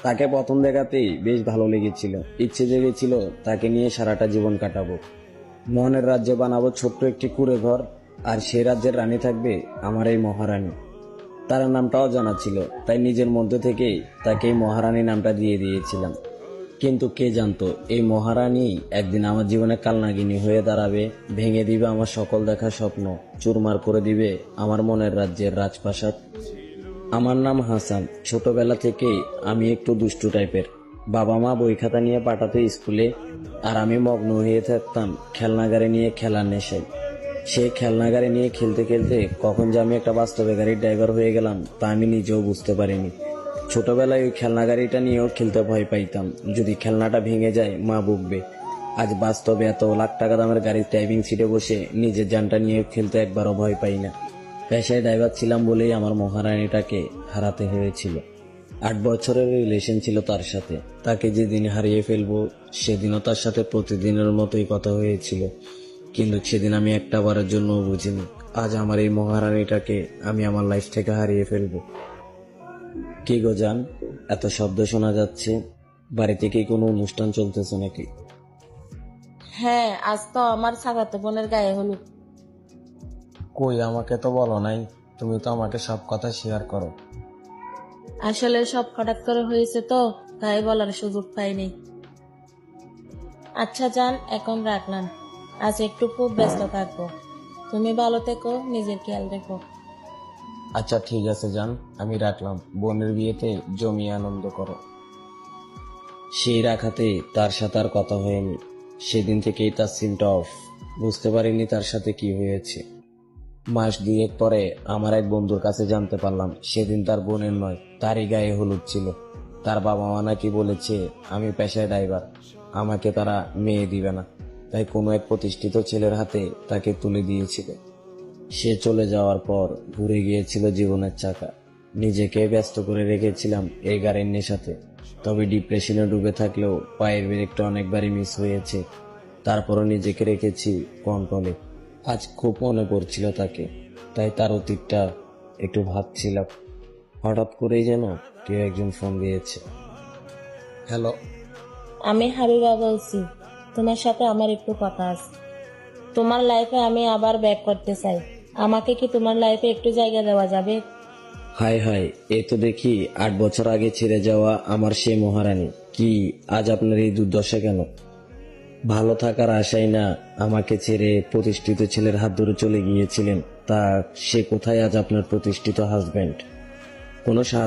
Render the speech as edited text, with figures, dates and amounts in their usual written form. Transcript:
তাকে প্রথম দেখাতেই বেশ ভালো লেগেছিল, ইচ্ছে জেগেছিল তাকে নিয়ে সারাটা জীবন কাটাবো। মোহনের রাজ্যে বানাবো ছোট্ট একটি কুঁড়ে ঘর, আর সেই রাজ্যের রানী থাকবে আমার এই মহারানী। তার নামটাও জানা ছিল, তাই নিজের মধ্যে থেকেই তাকে এই মহারানী নামটা দিয়ে দিয়েছিলাম। কিন্তু কে জানতো এই মহারানী একদিন আমার জীবনে কালনাগিনী হয়ে দাঁড়াবে, ভেঙে দিবে আমার সকল দেখা স্বপ্ন, চুরমার করে দিবে আমার মনের রাজ্যের রাজপ্রাসাদ। আমার নাম হাসান। ছোটবেলা থেকেই আমি একটু দুষ্টু টাইপের। বাবা মা বই খাতা নিয়ে পাঠাতো স্কুলে, আর আমি মগ্ন হয়ে থাকতাম খেলনাগাড়ি নিয়ে খেলার নেশায়। সেই খেলনাগাড়ি নিয়ে খেলতে খেলতে কখন যে আমি একটা বাস্তবে গাড়ির ড্রাইভার হয়ে গেলাম তা আমি নিজেও বুঝতে পারিনি। ছোটবেলায় ওই খেলনা গাড়িটা নিয়েও খেলতে ভয় পাইতাম, যদি খেলনাটা ভেঙে যায় মা বকবে। আজ বাস্তবে এত লাখ টাকা দামের গাড়ির ড্রাইভিং সিটে বসে নিজের জানটা নিয়ে খেলতে একবারও ভয় পাই না। পেশায় ড্রাইভার ছিলাম বলেই আমার মহারানীটাকে হারাতে হয়েছিল। 8 বছরের রিলেশন ছিল তার সাথে। তাকে যেদিন হারিয়ে ফেলবো সেদিনও তার সাথে প্রতিদিনের মতোই কথা হয়েছিল, কিন্তু সেদিন আমি একটা বারের জন্য বুঝিনি আজ আমার এই মহারানীটাকে আমি আমার লাইফ থেকে হারিয়ে ফেলবো। কি গো জান, এত শব্দ শোনা যাচ্ছে? বাড়িতে কি কোনো অনুষ্ঠান চলতেছে নাকি? হ্যাঁ, আজ তো আমার চাচাতো বোনের গায়ে হলুদ। কই, আমাকে তো বলো নাই। তুমি তো আমাকে সব কথা শেয়ার করো। আসলে সব হঠাৎ করে হয়েছে তো, তাই বলার সুযোগ পাইনি। আচ্ছা জান, এখন রাখলাম। আজ একটু খুব ব্যস্ত থাকবো। তুমি ভালো থেকো, নিজের খেয়াল রেখো। আচ্ছা ঠিক আছে জান, আমি রাখলাম। বোনের বিয়েতে জমিয়ে আনন্দ করো। সেই রাখাতে তার সাথে আর কথা হয়নি। সেদিন থেকেই তার সিমটা অফ। বুঝতে পারিনি তার সাথে কি হয়েছে। মাস দুয়েক পরে আমার এক বন্ধুর কাছে জানতে পারলাম সেদিন তার বোনের নয়, তারই গায়ে হলুদ ছিল। তার বাবা মা নাকি বলেছে আমি পেশায় ড্রাইভার, আমাকে তারা মেয়ে দিবে না, তাই কোনো এক প্রতিষ্ঠিত ছেলের হাতে তাকে তুলে দিয়েছিল। সে চলে যাওয়ার পর ঘুরে গিয়েছিল জীবনের চাকা। নিজেকে ব্যস্ত করে রেখেছিলাম এই গাড়ির নেশাতে। তবে ডিপ্রেশনে ডুবে থাকলেও পায়ের ব্রেকটা অনেকবারই মিস হয়েছে। তারপরও নিজেকে রেখেছি কন্ট্রোলে। আজ খুব মনে পড়ছিল তাকে, তাই তার অতীতটা একটু ভাবছিলাম। হঠাৎ করেই যেন কেউ একজন ফোন দিয়েছে। হ্যালো। আমি হাবিবা বলছি। তোমার সাথে আমার একটু কথা আছে। তোমার লাইফে আমি আবার ব্যাক করতে চাই। আমাকে কি তোমার লাইফে একটু জায়গা দেওয়া যাবে? হাই হাই, এ তো দেখি 8 বছর আগে ছেড়ে যাওয়া আমার সেই মহারানী। কি আজ আপনার এই দুর্দশা কেন? ভালো থাকার আশায় না আমাকে ছেড়ে প্রতিষ্ঠিত ছেলের হাত ধরে চলে গিয়েছিলেন, তা সে কোথায় আজ আপনার প্রতিষ্ঠিত হাজবেন্ড? কোনো